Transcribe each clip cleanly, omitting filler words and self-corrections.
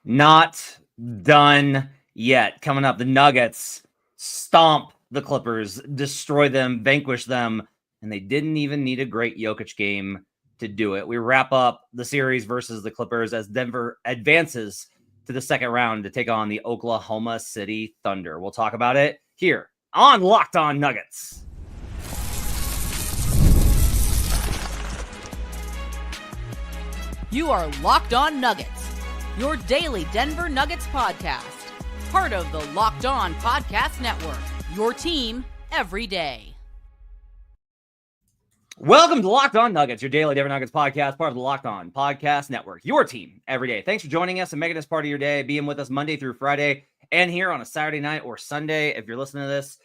Not done yet. Coming up, the Nuggets stomp the Clippers, destroy them, vanquish them, and they didn't even need a great Jokic game to do it. We wrap up the series versus the Clippers as Denver advances to the second round to take on the Oklahoma City Thunder. We'll talk about it here on Locked On Nuggets. You are Locked On Nuggets, your daily Denver Nuggets podcast. Part of the Locked On Podcast Network, your team every day. Welcome to Locked On Nuggets, your daily Denver Nuggets podcast, part of the Locked On Podcast Network, your team every day. Thanks for joining us and making this part of your day, being with us Monday through Friday, and here on a Saturday night or Sunday, if you're listening to this,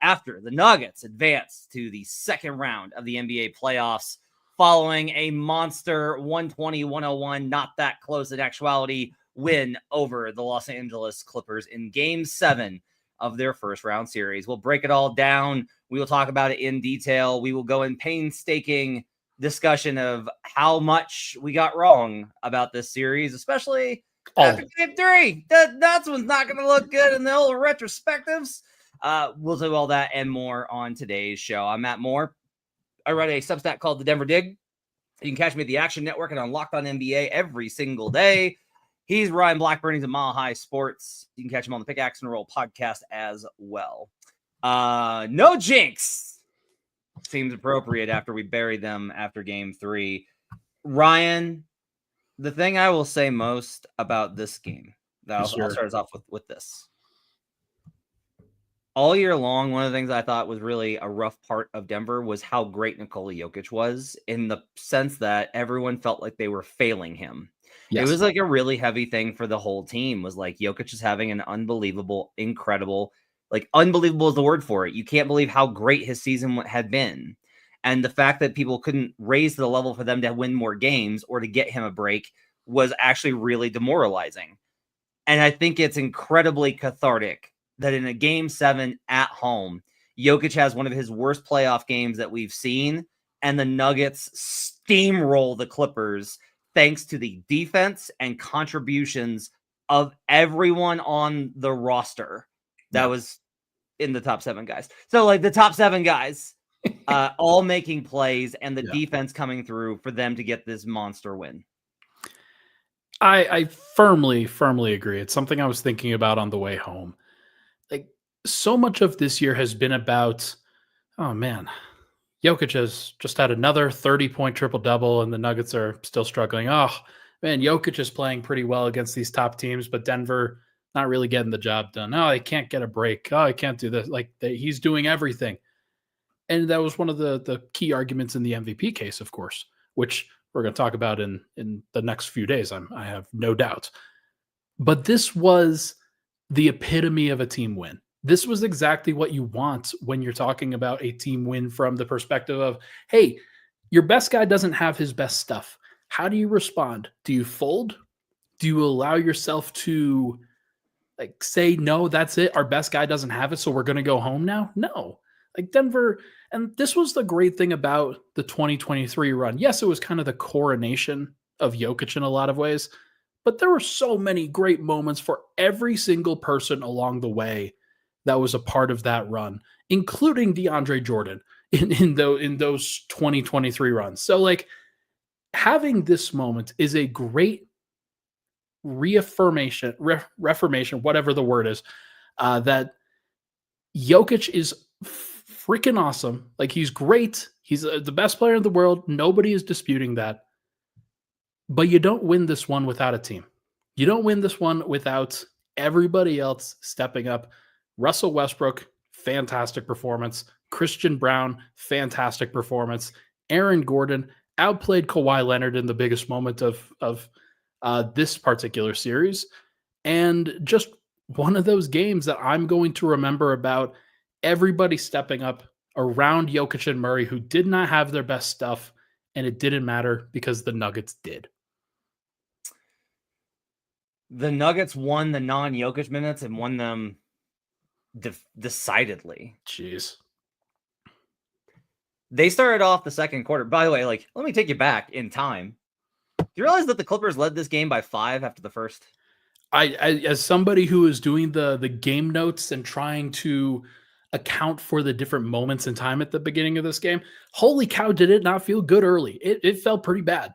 after the Nuggets advance to the second round of the NBA playoffs, following a monster 120-101, not that close in actuality, win over the Los Angeles Clippers in Game 7 of their first round series. We'll break it all down. We will talk about it in detail. We will go in painstaking discussion of how much we got wrong about this series, especially after Game 3. That's one's not going to look good in the old retrospectives. We'll do all that and more on today's show. I'm Matt Moore. I write a Substack called The Denver Dig. You can catch me at the Action Network and on Locked On NBA every single day. He's Ryan Blackburn. He's at Mile High Sports. You can catch him on the Pickaxe and Roll podcast as well. No Jinx seems appropriate after we buried them after Game 3. Ryan, the thing I will say most about this game, I'll start us off with this. All year long, one of the things I thought was really a rough part of Denver was how great Nikola Jokic was, in the sense that everyone felt like they were failing him. Yes. It was like a really heavy thing for the whole team, was like Jokic is having an unbelievable, incredible, like unbelievable is the word for it. You can't believe how great his season had been. And the fact that people couldn't raise the level for them to win more games or to get him a break was actually really demoralizing. And I think it's incredibly cathartic that in a Game 7 at home, Jokic has one of his worst playoff games that we've seen, and the Nuggets steamroll the Clippers thanks to the defense and contributions of everyone on the roster that was in the top 7 guys. So, like, the top 7 guys all making plays and the defense coming through for them to get this monster win. I firmly agree. It's something I was thinking about on the way home. Like, so much of this year has been about, oh man, Jokic has just had another 30-point triple-double and the Nuggets are still struggling. Oh man, Jokic is playing pretty well against these top teams, but Denver not really getting the job done. Oh, he can't get a break. Oh, he can't do this. Like, he's doing everything. And that was one of the key arguments in the MVP case, of course, which we're going to talk about in the next few days. I have no doubt. But this was the epitome of a team win. This was exactly what you want when you're talking about a team win, from the perspective of, hey, your best guy doesn't have his best stuff. How do you respond? Do you fold? Do you allow yourself to like say, no, that's it, our best guy doesn't have it, so we're going to go home now? No. Like, Denver, and this was the great thing about the 2023 run. Yes, it was kind of the coronation of Jokic in a lot of ways, but there were so many great moments for every single person along the way that was a part of that run, including DeAndre Jordan in those 2023 runs. So, like, having this moment is a great reformation, whatever the word is, that Jokic is freaking awesome. Like, he's great. He's the best player in the world. Nobody is disputing that. But you don't win this one without a team. You don't win this one without everybody else stepping up. Russell Westbrook, fantastic performance. Christian Brown, fantastic performance. Aaron Gordon outplayed Kawhi Leonard in the biggest moment of this particular series. And just one of those games that I'm going to remember about everybody stepping up around Jokic and Murray, who did not have their best stuff, and it didn't matter because the Nuggets did. The Nuggets won the non-Jokic minutes and won them decidedly. Jeez. They started off the second quarter. By the way, like, let me take you back in time. Do you realize that the Clippers led this game by 5 after the first? I as somebody who is doing the game notes and trying to account for the different moments in time at the beginning of this game, holy cow, did it not feel good early? It felt pretty bad.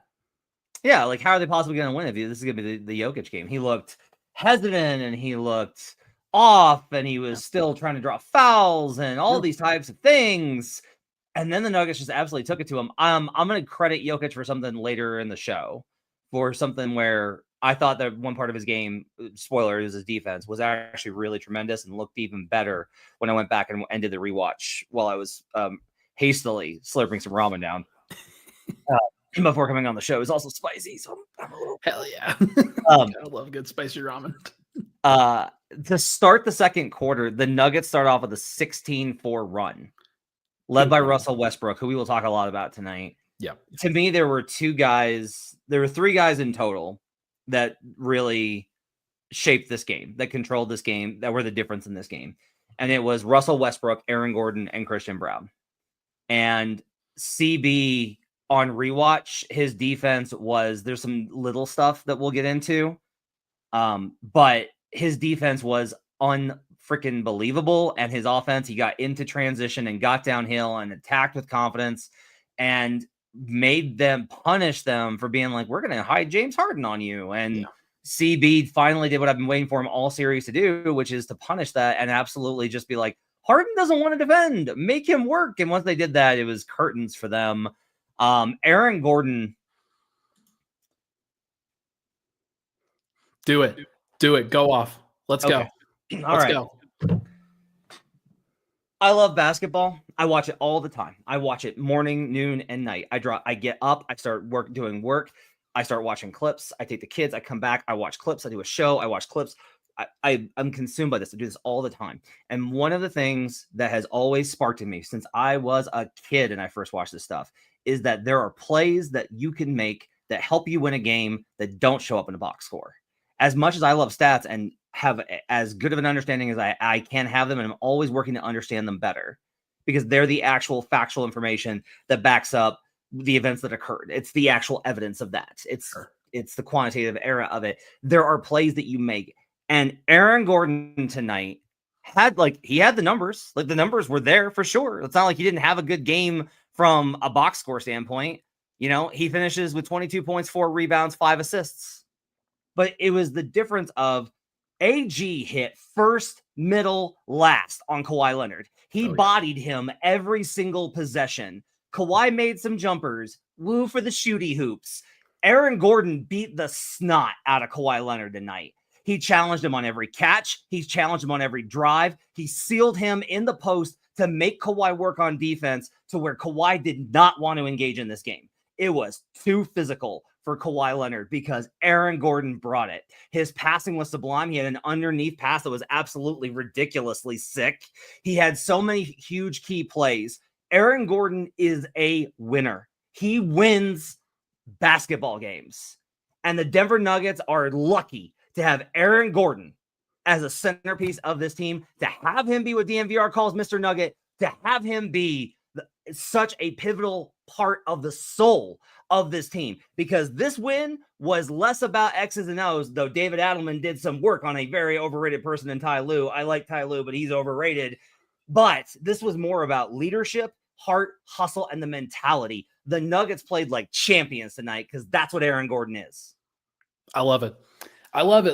Yeah, like how are they possibly going to win if this is going to be the Jokic game? He looked hesitant and he looked off and he was still trying to draw fouls and all these types of things. And then the Nuggets just absolutely took it to him. I'm going to credit Jokic for something later in the show, for something where I thought that one part of his game, spoiler, is his defense, was actually really tremendous and looked even better when I went back and did the rewatch while I was hastily slurping some ramen down. Before coming on the show. It was also spicy, so I'm a little... Hell yeah. I love good spicy ramen. To start the second quarter, the Nuggets start off with a 16-4 run, led by Russell Westbrook, who we will talk a lot about tonight. Yeah. To me, there were three guys in total that really shaped this game, that controlled this game, that were the difference in this game. And it was Russell Westbrook, Aaron Gordon, and Christian Brown. And CB... on rewatch, his defense there's some little stuff that we'll get into. But his defense was unfreaking believable. And his offense, he got into transition and got downhill and attacked with confidence and made them punish them for being like, we're going to hide James Harden on you. And CB finally did what I've been waiting for him all series to do, which is to punish that and absolutely just be like, Harden doesn't want to defend, make him work. And once they did that, it was curtains for them. Aaron Gordon. Do it. Go off. Let's go. Let's go. I love basketball. I watch it all the time. I watch it morning, noon, and night. I get up. I start doing work. I start watching clips. I take the kids. I come back. I watch clips. I do a show. I watch clips. I'm consumed by this. I do this all the time. And one of the things that has always sparked in me since I was a kid and I first watched this stuff is that there are plays that you can make that help you win a game that don't show up in a box score. As much as I love stats and have as good of an understanding as I can have them, and I'm always working to understand them better because they're the actual factual information that backs up the events that occurred. It's the actual evidence of that. It's the quantitative era of it. There are plays that you make. And Aaron Gordon tonight had the numbers. Like the numbers were there for sure. It's not like he didn't have a good game from a box score standpoint. You know, he finishes with 22 points, 4 rebounds, 5 assists. But it was the difference of AG hit first, middle, last on Kawhi Leonard. He bodied him every single possession. Kawhi made some jumpers. Woo for the shooty hoops. Aaron Gordon beat the snot out of Kawhi Leonard tonight. He challenged him on every catch. He's challenged him on every drive. He sealed him in the post to make Kawhi work on defense to where Kawhi did not want to engage in this game. It was too physical for Kawhi Leonard because Aaron Gordon brought it. His passing was sublime. He had an underneath pass that was absolutely ridiculously sick. He had so many huge key plays. Aaron Gordon is a winner. He wins basketball games. And the Denver Nuggets are lucky to have Aaron Gordon as a centerpiece of this team, to have him be what DNVR calls Mr. Nugget, to have him be such a pivotal part of the soul of this team, because this win was less about X's and O's, though David Adelman did some work on a very overrated person in Ty Lue. I like Ty Lue, but he's overrated. But this was more about leadership, heart, hustle, and the mentality. The Nuggets played like champions tonight because that's what Aaron Gordon is. I love it.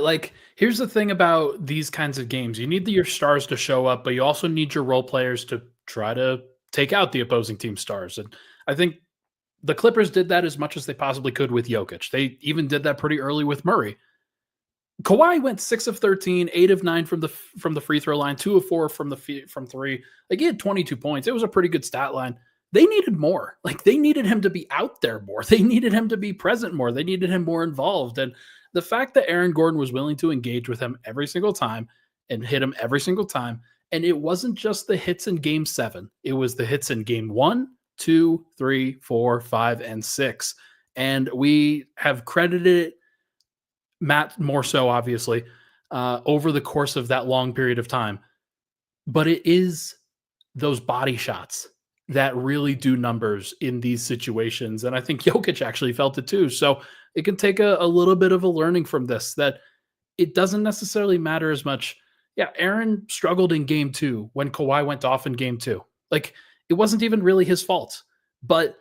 Like, here's the thing about these kinds of games. You need your stars to show up, but you also need your role players to try to take out the opposing team stars. And I think the Clippers did that as much as they possibly could with Jokic. They even did that pretty early with Murray. Kawhi went 6 of 13, 8 of 9 from the free throw line, 2 of 4 from three. Like, he had 22 points. It was a pretty good stat line. They needed more. Like, they needed him to be out there more. They needed him to be present more. They needed him more involved. And the fact that Aaron Gordon was willing to engage with him every single time and hit him every single time. And it wasn't just the hits in game 7. It was the hits in game 1, 2, 3, 4, 5, and 6. And we have credited Matt more so, obviously, over the course of that long period of time. But it is those body shots that really do numbers in these situations. And I think Jokic actually felt it too. So it can take a little bit of a learning from this, that it doesn't necessarily matter as much. Yeah, Aaron struggled in game 2 when Kawhi went off in game 2. Like, it wasn't even really his fault, but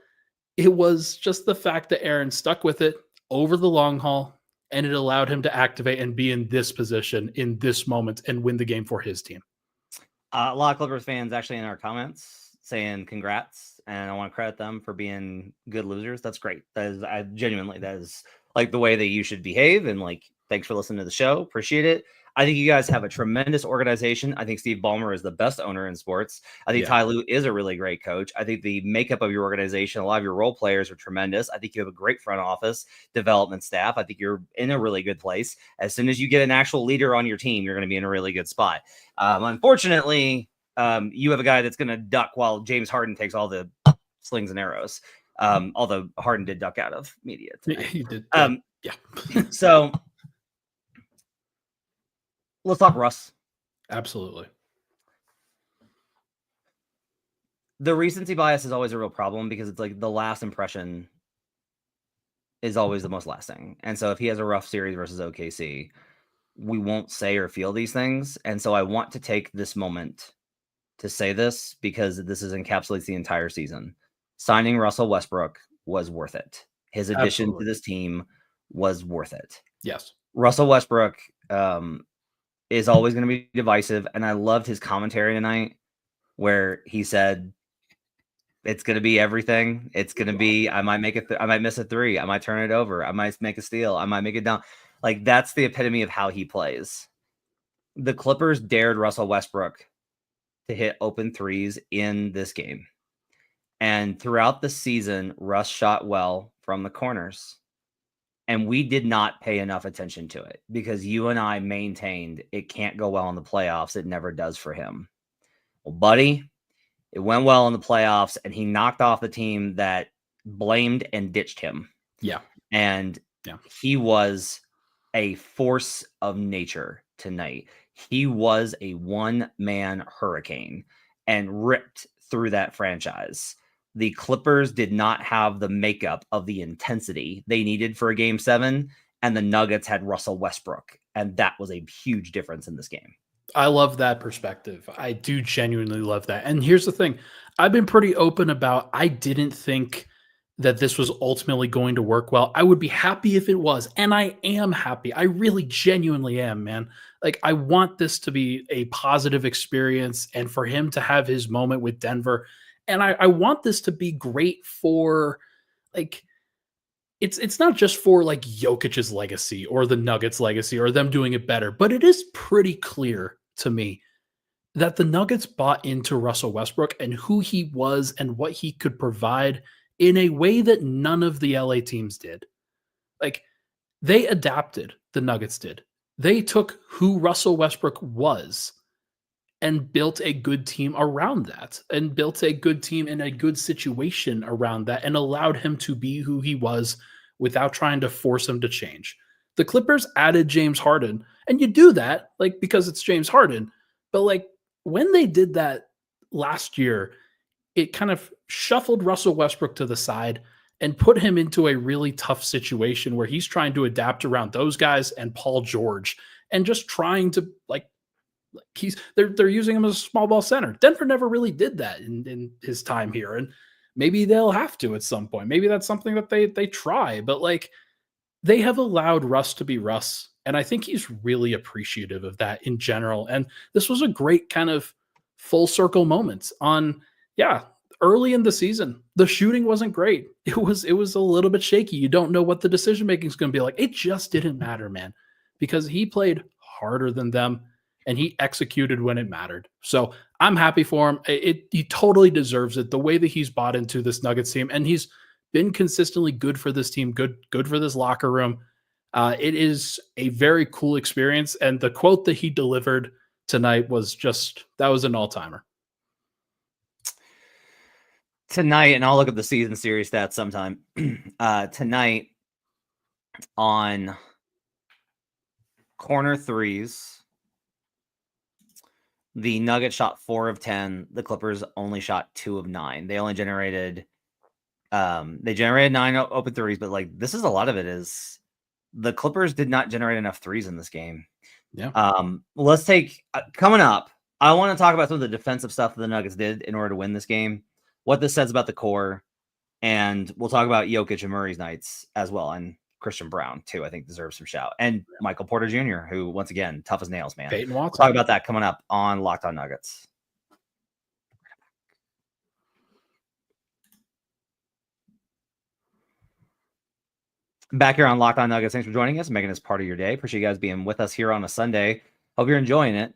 it was just the fact that Aaron stuck with it over the long haul, and it allowed him to activate and be in this position in this moment and win the game for his team. A lot of Clippers fans actually in our comments saying congrats, and I want to credit them for being good losers. That's great. That is like the way that you should behave, and like, thanks for listening to the show. Appreciate it. I think you guys have a tremendous organization. I think Steve Ballmer is the best owner in sports. I think Ty Lue is a really great coach. I think the makeup of your organization, a lot of your role players are tremendous. I think you have a great front office development staff. I think you're in a really good place. As soon as you get an actual leader on your team, you're going to be in a really good spot. Unfortunately, you have a guy that's going to duck while James Harden takes all the slings and arrows. Although Harden did duck out of media today. He did. So let's talk Russ. Absolutely. The recency bias is always a real problem because it's like the last impression is always the most lasting. And so if he has a rough series versus OKC, we won't say or feel these things. And so I want to take this moment to say this because this encapsulates the entire season. Signing Russell Westbrook was worth it. His addition to this team was worth it. Yes. Russell Westbrook is always going to be divisive. And I loved his commentary tonight where he said, it's going to be everything. It's going to be, I might make it. I might miss a three. I might turn it over. I might make a steal. I might make it down. Like, that's the epitome of how he plays. The Clippers dared Russell Westbrook to hit open threes in this game. And throughout the season, Russ shot well from the corners. And we did not pay enough attention to it because you and I maintained it can't go well in the playoffs. It never does for him. Well, buddy, it went well in the playoffs, and he knocked off the team that blamed and ditched him. Yeah. And he was a force of nature tonight. He was a one-man hurricane and ripped through that franchise. The Clippers did not have the makeup of the intensity they needed for a game 7, and the Nuggets had Russell Westbrook, and that was a huge difference in this game. I love that perspective. I do genuinely love that. And here's the thing. I've been pretty open about I didn't think that this was ultimately going to work well. I would be happy if it was, and I am happy. I really genuinely am, man. Like, I want this to be a positive experience and for him to have his moment with Denver. And I want this to be great for, like, it's not just for like Jokic's legacy or the Nuggets' legacy or them doing it better, but it is pretty clear to me that the Nuggets bought into Russell Westbrook and who he was and what he could provide in a way that none of the LA teams did. Like, they adapted, the Nuggets did. They took who Russell Westbrook was and built a good team around that, and built a good team in a good situation around that, and allowed him to be who he was without trying to force him to change. The Clippers added James Harden, and you do that like because it's James Harden. But like when they did that last year, it kind of shuffled Russell Westbrook to the side and put him into a really tough situation where he's trying to adapt around those guys and Paul George, and just trying to like, they're using him as a small ball center. Denver never really did that in his time here, and maybe they'll have to at some point. Maybe that's something that they try, but like, they have allowed Russ to be Russ, and I think he's really appreciative of that in general. And this was a great kind of full circle moment on, early in the season. The shooting wasn't great. It was a little bit shaky. You don't know what the decision making is going to be like. It just didn't matter, man, because he played harder than them. And he executed when it mattered. So I'm happy for him. He totally deserves it. The way that he's bought into this Nuggets team, and he's been consistently good for this team, good for this locker room. It is a very cool experience. And the quote that he delivered tonight was that was an all-timer. Tonight, and I'll look at the season series stats sometime. Tonight on corner threes, the Nuggets shot 4 of 10. The Clippers only shot 2 of 9. They only generated 9 open threes, but like, this is a lot of it is the Clippers did not generate enough threes in this game. Yeah. Let's take coming up. I want to talk about some of the defensive stuff that the Nuggets did in order to win this game, what this says about the core, and we'll talk about Jokic and Murray's nights as well, and Christian Brown too. I think deserves some shout, and Michael Porter Jr., who once again tough as nails, man. Peyton Watson. We'll talk about that coming up on Locked On Nuggets. Back here on Locked On Nuggets. Thanks for joining us, making this part of your day. Appreciate you guys being with us here on a Sunday. Hope you're enjoying it.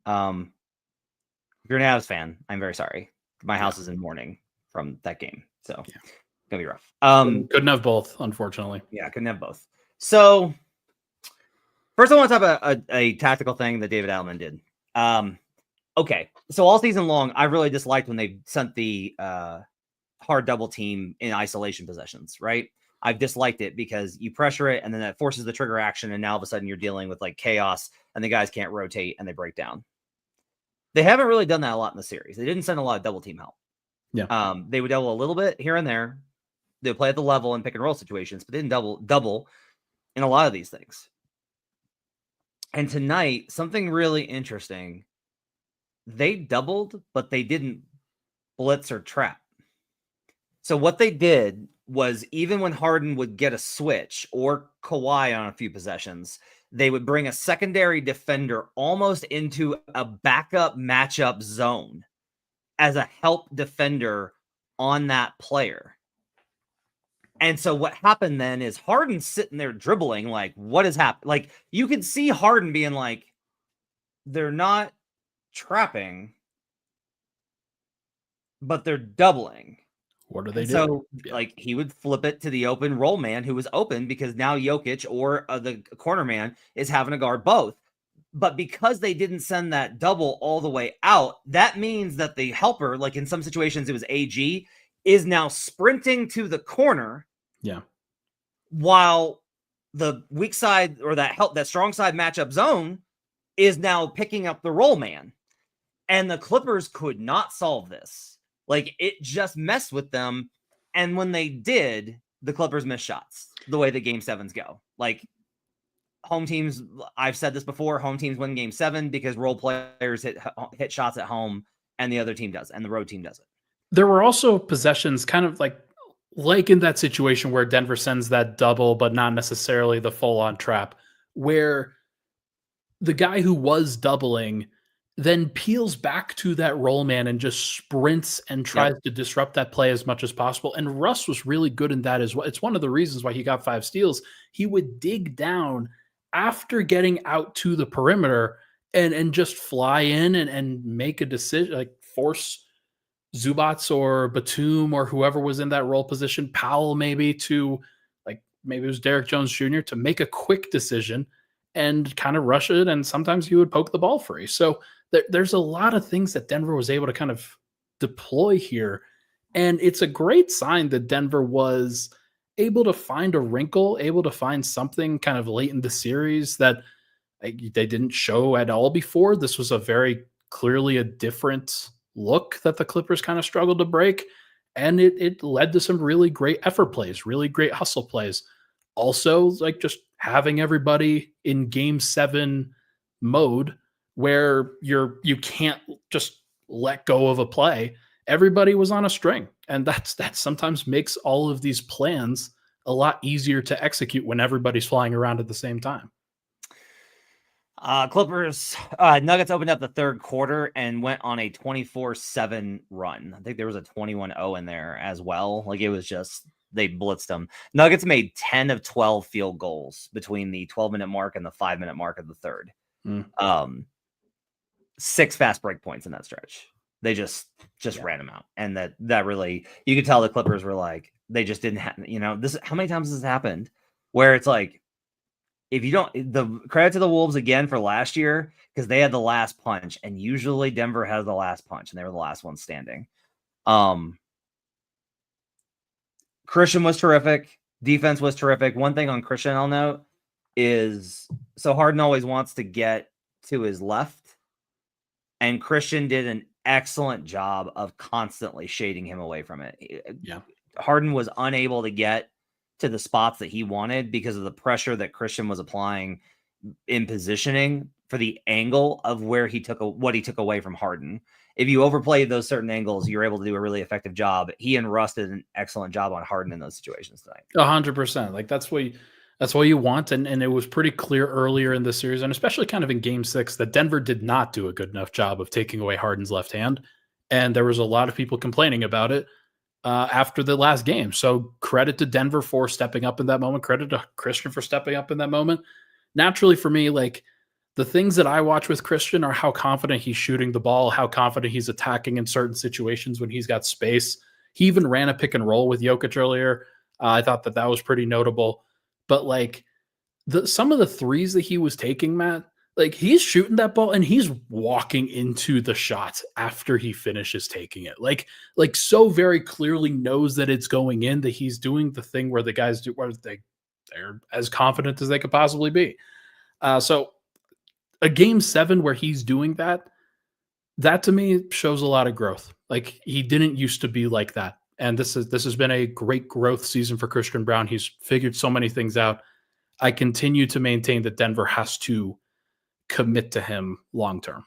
If you're an Avs fan, I'm very sorry. My house is in mourning from that game, so it's gonna be rough. Couldn't have both, unfortunately. Yeah, couldn't have both. So first, I want to talk about a tactical thing that David Adelman did. Okay, so all season long, I really disliked when they sent the hard double team in isolation possessions, right? I've disliked it because you pressure it and then that forces the trigger action. And now all of a sudden you're dealing with like chaos and the guys can't rotate and they break down. They haven't really done that a lot in the series. They didn't send a lot of double team help. Yeah. They would double a little bit here and there. They would play at the level in pick and roll situations, but they didn't double in a lot of these things. And tonight, something really interesting. They doubled, but they didn't blitz or trap. So what they did was even when Harden would get a switch or Kawhi on a few possessions, they would bring a secondary defender almost into a backup matchup zone as a help defender on that player. And so what happened then is Harden's sitting there dribbling like, what is happening? Like you could see Harden being like, they're not trapping, but they're doubling. What do they do? So, like, he would flip it to the open roll man who was open because now Jokic or the corner man is having to guard both. But because they didn't send that double all the way out, that means that the helper, like in some situations it was AG, is now sprinting to the corner. Yeah. While the weak side or that strong side matchup zone is now picking up the roll man. And the Clippers could not solve this. Like, it just messed with them. And when they did, the Clippers missed shots the way that game sevens go. Like, home teams, I've said this before, home teams win game 7 because role players hit shots at home and the other team does, and the road team does it. There were also possessions kind of like in that situation where Denver sends that double, but not necessarily the full-on trap, where the guy who was doubling then peels back to that roll man and just sprints and tries to disrupt that play as much as possible. And Russ was really good in that as well. It's one of the reasons why he got 5 steals. He would dig down after getting out to the perimeter and just fly in and make a decision, like force Zubats or Batum or whoever was in that role position, Powell maybe, to like maybe it was Derek Jones Jr. to make a quick decision and kind of rush it. And sometimes he would poke the ball free. So there's a lot of things that Denver was able to kind of deploy here. And it's a great sign that Denver was able to find a wrinkle, able to find something kind of late in the series that they didn't show at all before. This was a very clearly a different look that the Clippers kind of struggled to break. And it led to some really great effort plays, really great hustle plays. Also, like just having everybody in game 7 mode where you can't just let go of a play. Everybody was on a string. And that sometimes makes all of these plans a lot easier to execute when everybody's flying around at the same time. Clippers, Nuggets opened up the third quarter and went on a 24-7 run. I think there was a 21-0 in there as well. Like it was just, they blitzed them. Nuggets made 10 of 12 field goals between the 12-minute mark and the 5-minute mark of the third. 6 fast break points in that stretch. They just ran them out. And that really, you could tell the Clippers were like, they just didn't have, this, how many times has this happened where it's like, if you don't, the credit to the Wolves again for last year, because they had the last punch, and usually Denver has the last punch, and they were the last one standing. Christian was terrific. Defense was terrific. One thing on Christian I'll note is, so Harden always wants to get to his left, and Christian did an excellent job of constantly shading him away from it. Yeah. Harden was unable to get to the spots that he wanted because of the pressure that Christian was applying in positioning for the angle of where what he took away from Harden. If you overplayed those certain angles, you're able to do a really effective job. He and Russ did an excellent job on Harden in those situations tonight. 100%. Like that's what you want. And it was pretty clear earlier in the series, and especially kind of in game 6, that Denver did not do a good enough job of taking away Harden's left hand. And there was a lot of people complaining about it after the last game. So credit to Denver for stepping up in that moment. Credit to Christian for stepping up in that moment. Naturally for me, like the things that I watch with Christian are how confident he's shooting the ball, how confident he's attacking in certain situations when he's got space. He even ran a pick and roll with Jokic earlier. I thought that was pretty notable. But like some of the threes that he was taking, Matt, like he's shooting that ball and he's walking into the shot after he finishes taking it. Like so very clearly knows that it's going in, that he's doing the thing where the guys do where they're as confident as they could possibly be. So a game 7 where he's doing that to me shows a lot of growth. Like he didn't used to be like that. And this has been a great growth season for Christian Braun. He's figured so many things out. I continue to maintain that Denver has to commit to him long-term.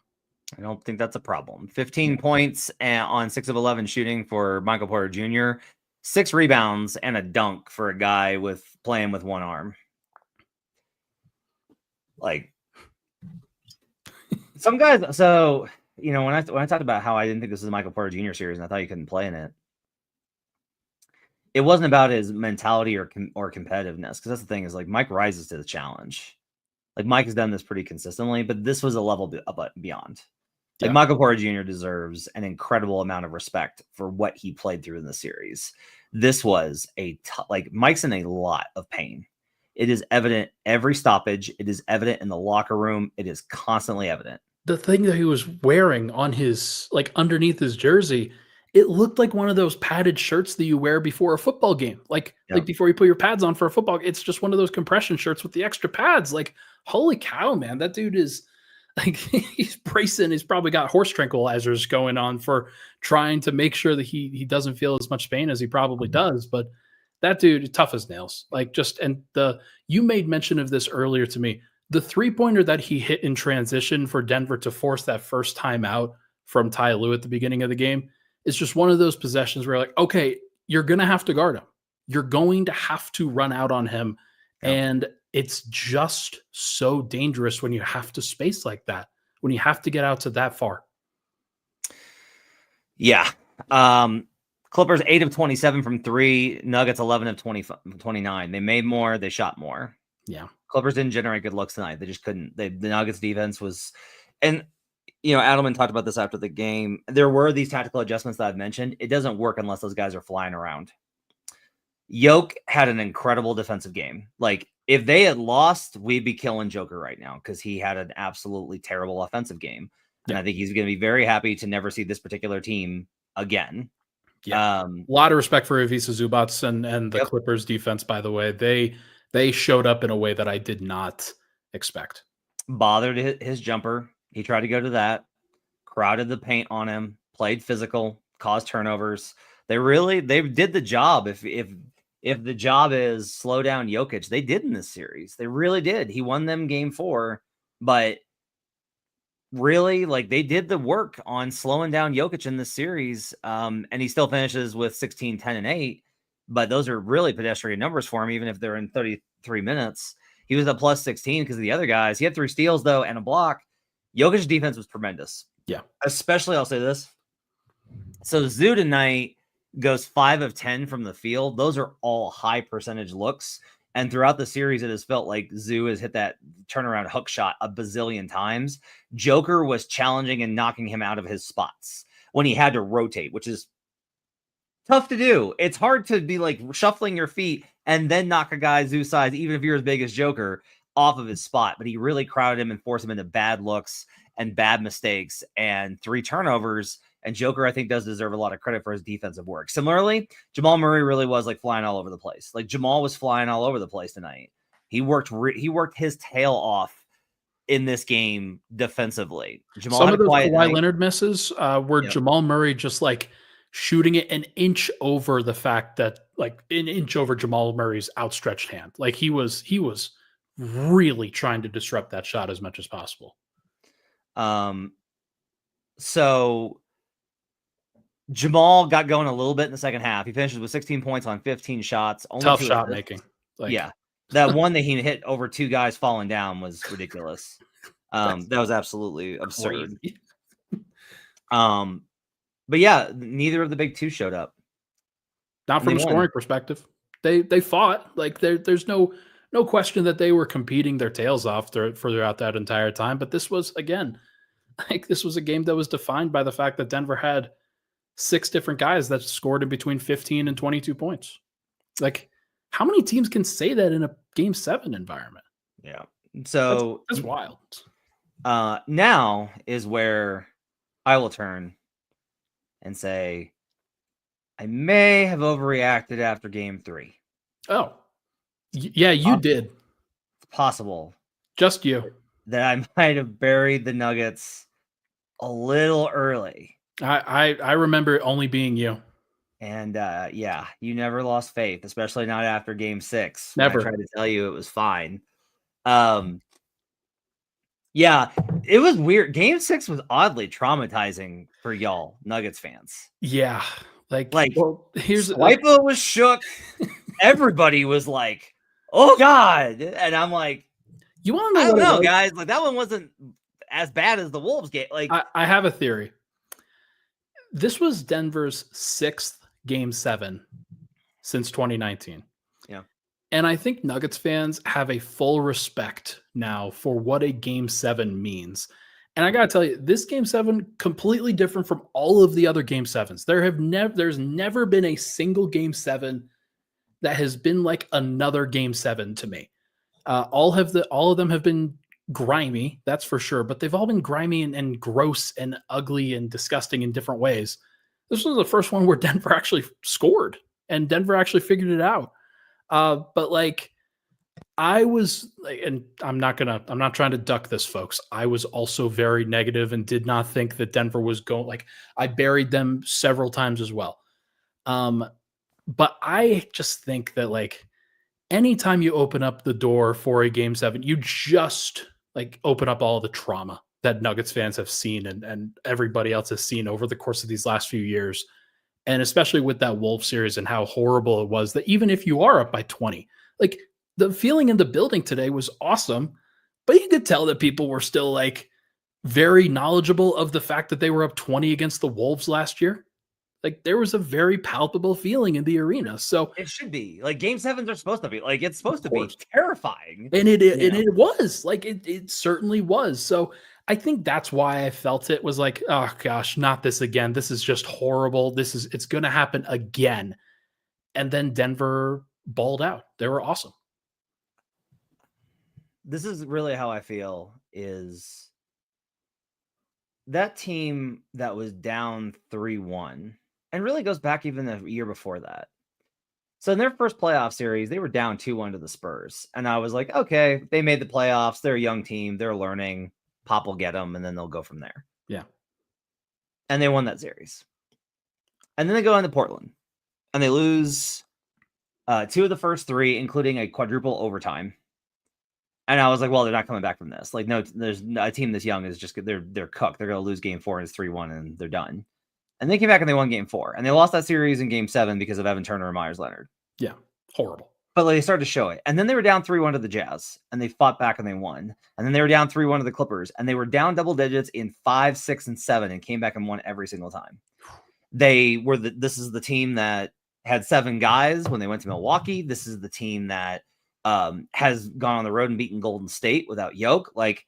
I don't think that's a problem. 15 points on 6 of 11 shooting for Michael Porter Jr., 6 rebounds and a dunk for a guy playing with one arm. Like some guys. So, when I talked about how I didn't think this was a Michael Porter Jr. series and I thought he couldn't play in it, it wasn't about his mentality or competitiveness. Because that's the thing is like Mike rises to the challenge. Like Mike has done this pretty consistently, but this was a level beyond. Like Michael Porter Jr. deserves an incredible amount of respect for what he played through in the series. This was like Mike's in a lot of pain. It is evident every stoppage. It is evident in the locker room. It is constantly evident. The thing that he was wearing on his, like underneath his jersey, it looked like one of those padded shirts that you wear before a football game. Like before you put your pads on for a football, it's just one of those compression shirts with the extra pads. Like, holy cow, man, that dude is like, he's bracing. He's probably got horse tranquilizers going on for trying to make sure that he doesn't feel as much pain as he probably does. But that dude is tough as nails. Like you made mention of this earlier to me. The 3-pointer that he hit in transition for Denver to force that first time out from Ty Lue at the beginning of the game is just one of those possessions where like, okay, you're going to have to guard him. You're going to have to run out on him. Yeah. And it's just so dangerous when you have to space like that, when you have to get out to that far. Yeah. Clippers 8 of 27 from 3, Nuggets 11 of 29. They made more, they shot more. Yeah. Clippers didn't generate good looks tonight. They just couldn't. The Nuggets defense was, and Adelman talked about this after the game. There were these tactical adjustments that I've mentioned. It doesn't work unless those guys are flying around. Yoke had an incredible defensive game. Like if they had lost, we'd be killing Joker right now because he had an absolutely terrible offensive game. And I think he's going to be very happy to never see this particular team again. Yeah. A lot of respect for Ivica Zubac and the Clippers defense, by the way. They showed up in a way that I did not expect. Bothered his jumper. He tried to go to that, crowded the paint on him, played physical, caused turnovers. They did the job. If the job is slow down Jokic, they did in this series. They really did. He won them game 4, but really, like they did the work on slowing down Jokic in this series. And he still finishes with 16, 10, and 8. But those are really pedestrian numbers for him, even if they're in 33 minutes. He was a plus 16 because of the other guys. He had 3 steals, though, and a block. Jokic's defense was tremendous. Yeah. Especially, I'll say this. So Zoo tonight goes 5 of 10 from the field. Those are all high percentage looks. And throughout the series, it has felt like Zoo has hit that turnaround hook shot a bazillion times. Joker was challenging and knocking him out of his spots when he had to rotate, which is tough to do. It's hard to be like shuffling your feet and then knock a guy Zoo size, even if you're as big as Joker, off of his spot. But he really crowded him and forced him into bad looks and bad mistakes and 3 turnovers. And Joker, I think, does deserve a lot of credit for his defensive work. Similarly, Jamal Murray really was like flying all over the place. Like Jamal was flying all over the place tonight. He worked his tail off in this game defensively. Jamal some had of those Kawhi Leonard misses were Jamal Murray just like shooting it an inch over the fact that like an inch over Jamal Murray's outstretched hand. Like he was really trying to disrupt that shot as much as possible. So Jamal got going a little bit in the second half. He finishes with 16 points on 15 shots. Only Tough 2 shot assists. making. Like, yeah. That one that he hit over 2 guys falling down was ridiculous. That was absolutely absurd. Crazy. But yeah, neither of the big 2 showed up. Not from a scoring perspective. They fought. Like there's no question that they were competing their tails off throughout that entire time. But this was, again, like this was a game that was defined by the fact that Denver had 6 different guys that scored in between 15 and 22 points. Like, how many teams can say that in a Game 7 environment? Yeah. So that's wild. Now is where I will turn and say, I may have overreacted after Game 3. Oh, yeah, you did. It's possible. Just you. That I might have buried the Nuggets a little early. I remember it only being you. And yeah, you never lost faith, especially not after Game 6. Never. I tried to tell you it was fine. Yeah, it was weird. Game 6 was oddly traumatizing for y'all Nuggets fans. Yeah. Like well, here's Swipa was shook. Everybody was like, "Oh God!" And I'm like, "You want to know?" I don't know, guys. Like that one wasn't as bad as the Wolves game. Like, I have a theory. This was Denver's 6th Game 7 since 2019. Yeah, and I think Nuggets fans have a full respect now for what a Game 7 means. And I got to tell you, this Game 7 completely different from all of the other Game 7s. There's never been a single Game 7 that has been like another Game 7 to me. All of them have been grimy, that's for sure, but they've all been grimy and gross and ugly and disgusting in different ways. This was the first one where Denver actually scored and Denver actually figured it out. But like, I was, and I'm not trying to duck this, folks. I was also very negative and did not think that Denver was going, like, I buried them several times as well. But I just think that, like, anytime you open up the door for a Game 7, you just, like, open up all the trauma that Nuggets fans have seen and everybody else has seen over the course of these last few years. And especially with that Wolves series and how horrible it was that even if you are up by 20, like, the feeling in the building today was awesome, but you could tell that people were still like very knowledgeable of the fact that they were up 20 against the Wolves last year. Like there was a very palpable feeling in the arena. So it should be like Game 7s are supposed to be like, it's supposed to be terrifying. And it was like, it certainly was. So I think that's why I felt it was like, oh gosh, not this again. This is just horrible. It's going to happen again. And then Denver balled out. They were awesome. This is really how I feel, is that team that was down 3-1 and really goes back even the year before that. So in their first playoff series, they were down 2-1 to the Spurs. And I was like, okay, they made the playoffs. They're a young team. They're learning. Pop will get them, and then they'll go from there. Yeah. And they won that series. And then they go into Portland, and they lose 2 of the first 3, including a quadruple overtime. And I was like, well, they're not coming back from this. Like, no, there's a team this young is just, they're cooked. They're going to lose Game 4 and it's 3-1 and they're done. And they came back and they won Game 4. And they lost that series in Game 7 because of Evan Turner and Myers Leonard. Yeah, horrible. But like, they started to show it. And then they were down 3-1 to the Jazz. And they fought back and they won. And then they were down 3-1 to the Clippers. And they were down double digits in 5, 6, and 7 and came back and won every single time. This is the team that had 7 guys when they went to Milwaukee. This is the team that has gone on the road and beaten Golden State without Yoke. Like,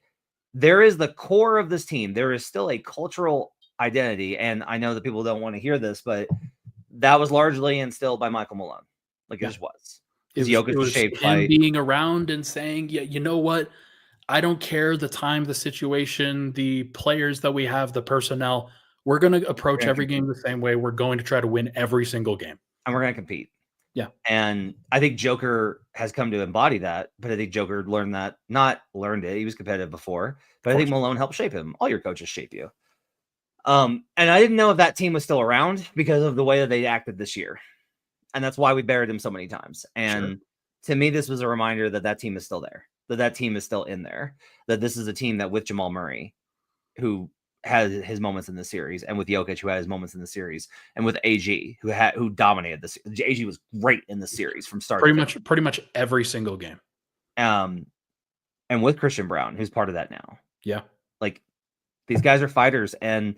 there is the core of this team. There is still a cultural identity. And I know that people don't want to hear this, but that was largely instilled by Michael Malone. Like, it just was. It was him being around and saying, yeah, you know what? I don't care the time, the situation, the players that we have, the personnel. We're going to approach every game the same way. We're going to try to win every single game. And we're going to compete. Yeah. And I think Joker has come to embody that, but I think Joker not learned it. He was competitive before, but I think Malone helped shape him. All your coaches shape you. And I didn't know if that team was still around because of the way that they acted this year. And that's why we buried them so many times. And to me, this was a reminder that that team is still there, that team is still in there, that this is a team that with Jamal Murray, who has his moments in the series, and with Jokic, who had his moments in the series, and with AG, who dominated this. AG was great in the series from start to pretty much every single game. And with Christian Brown, who's part of that now. Yeah. Like, these guys are fighters, and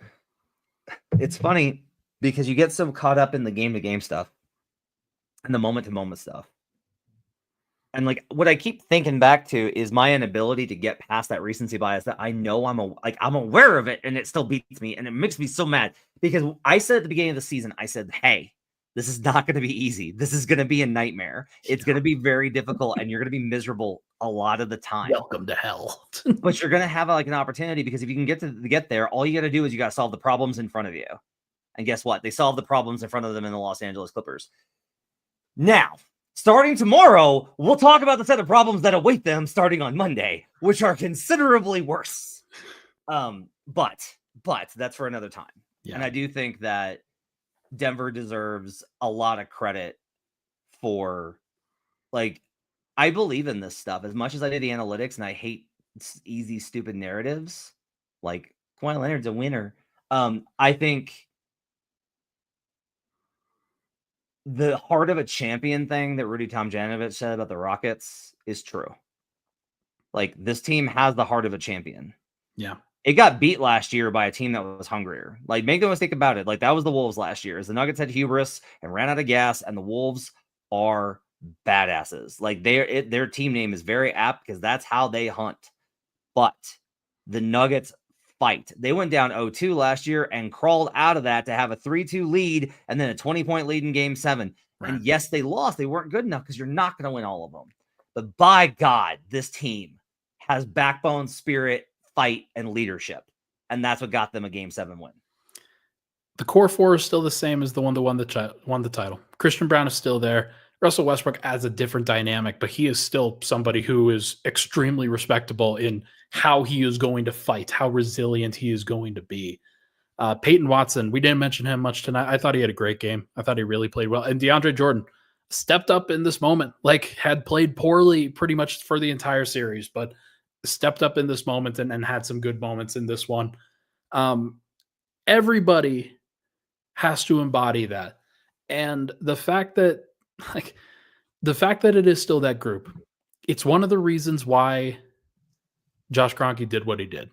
it's funny because you get so caught up in the game-to-game stuff and the moment-to-moment stuff. And like what I keep thinking back to is my inability to get past that recency bias that I know I'm aware of it, and it still beats me, and it makes me so mad because I said at the beginning of the season, I said, hey, this is not going to be easy. This is going to be a nightmare. It's going to be very difficult, and you're going to be miserable a lot of the time. Welcome to hell. But you're going to have like an opportunity, because if you can get there, all you got to do is you got to solve the problems in front of you. And guess what? They solved the problems in front of them in the Los Angeles Clippers. Now, starting tomorrow, we'll talk about the set of problems that await them starting on Monday, which are considerably worse. But that's for another time. Yeah. And I do think that Denver deserves a lot of credit for, like, I believe in this stuff as much as I did the analytics, and I hate easy, stupid narratives. Like, Kawhi Leonard's a winner. I think the heart of a champion thing that Rudy Tomjanovich said about the Rockets is true. Like, this team has the heart of a champion. Yeah. It got beat last year by a team that was hungrier. Like, make no mistake about it. Like, that was the Wolves last year. As the Nuggets had hubris and ran out of gas, and the Wolves are badasses. Like, their team name is very apt because that's how they hunt. But the Nuggets fight. They went down 0-2 last year and crawled out of that to have a 3-2 lead and then a 20-point lead in Game 7. Right. And yes, they lost. They weren't good enough because you're not going to win all of them. But by God, this team has backbone, spirit, fight, and leadership. And that's what got them a Game 7 win. The core four is still the same as the one that won the title. Christian Brown is still there. Russell Westbrook adds a different dynamic, but he is still somebody who is extremely respectable in how he is going to fight, how resilient he is going to be. Peyton Watson, we didn't mention him much tonight. I thought he had a great game. I thought he really played well. And DeAndre Jordan stepped up in this moment, like had played poorly pretty much for the entire series, but stepped up in this moment and had some good moments in this one. Everybody has to embody that. And the fact that it is still that group, it's one of the reasons why Josh Kroenke did what he did,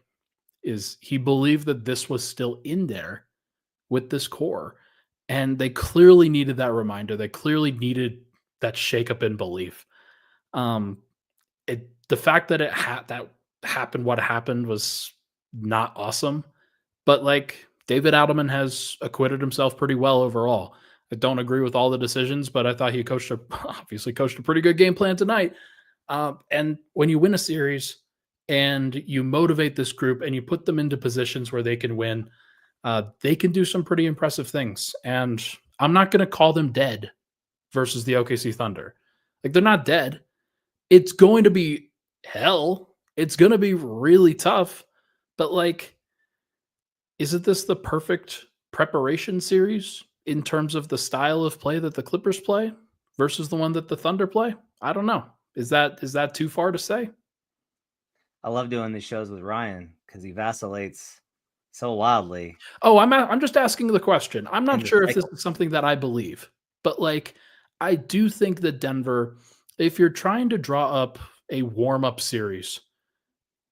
is he believed that this was still in there with this core. And they clearly needed that reminder. They clearly needed that shakeup in belief. The fact that that happened, what happened, was not awesome. But like, David Adelman has acquitted himself pretty well overall. I don't agree with all the decisions, but I thought he obviously coached a pretty good game plan tonight. And when you win a series and you motivate this group and you put them into positions where they can win, they can do some pretty impressive things. And I'm not going to call them dead versus the OKC Thunder. Like, they're not dead. It's going to be hell. It's going to be really tough. But like, isn't this the perfect preparation series in terms of the style of play that the Clippers play versus the one that the Thunder play? I don't know. Is that too far to say? I love doing these shows with Ryan because he vacillates so wildly. Oh, I'm just asking the question. I'm not sure if this is something that I believe, but like, I do think that Denver, if you're trying to draw up a warm-up series,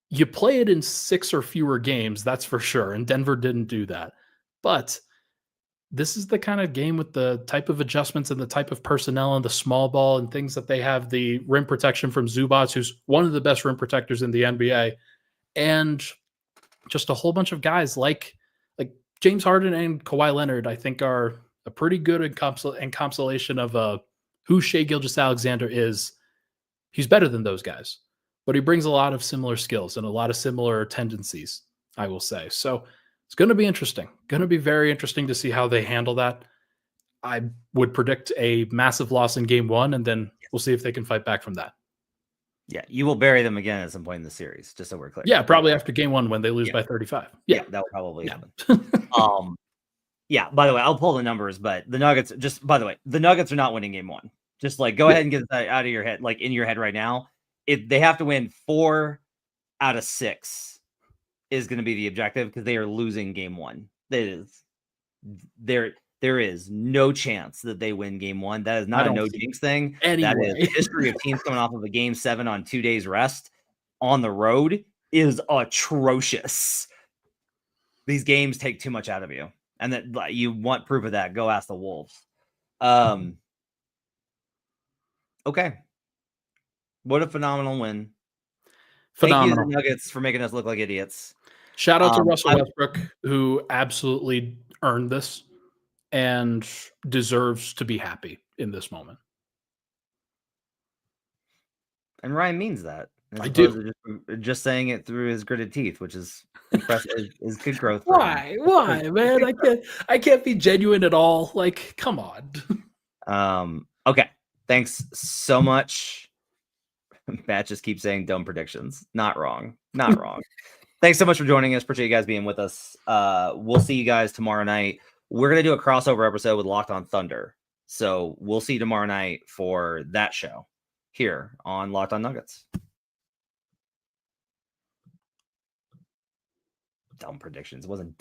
you play it in 6 or fewer games, that's for sure. And Denver didn't do that. But this is the kind of game with the type of adjustments and the type of personnel and the small ball and things that they have, the rim protection from Zubac, who's one of the best rim protectors in the NBA, and just a whole bunch of guys like James Harden and Kawhi Leonard, I think, are a pretty good encapsulation of who Shai Gilgeous-Alexander is. He's better than those guys, but he brings a lot of similar skills and a lot of similar tendencies, I will say. So it's going to be interesting. Going to be very interesting to see how they handle that. I would predict a massive loss in Game 1, and then we'll see if they can fight back from that. Yeah, you will bury them again at some point in the series, just so we're clear. Yeah, probably after game 1 when they lose by 35. Yeah, that will probably happen. Yeah, by the way, I'll pull the numbers, but the Nuggets, by the way, the Nuggets are not winning game 1. Just like go ahead and get that out of your head, like in your head right now. If they have to win 4 out of 6 is going to be the objective because they are losing game 1. There is no chance that they win game 1. That is not a no jinx thing. Anyway. That is the history of teams coming off of a game 7 on 2 days rest on the road is atrocious. These games take too much out of you. And that you want proof of that, go ask the Wolves. Okay. What a phenomenal win. Phenomenal. Thank you to the Nuggets for making us look like idiots. Shout out to Russell Westbrook, who absolutely earned this and deserves to be happy in this moment. And Ryan means that. I do. Just saying it through his gritted teeth, which is impressive. is good growth. Why, man? I can't be genuine at all. Like, come on. Okay. Thanks so much. Matt just keeps saying dumb predictions. Not wrong. Thanks so much for joining us. Appreciate you guys being with us. We'll see you guys tomorrow night. We're going to do a crossover episode with Locked on Thunder. So we'll see you tomorrow night for that show here on Locked on Nuggets. Dumb predictions. It wasn't dumb.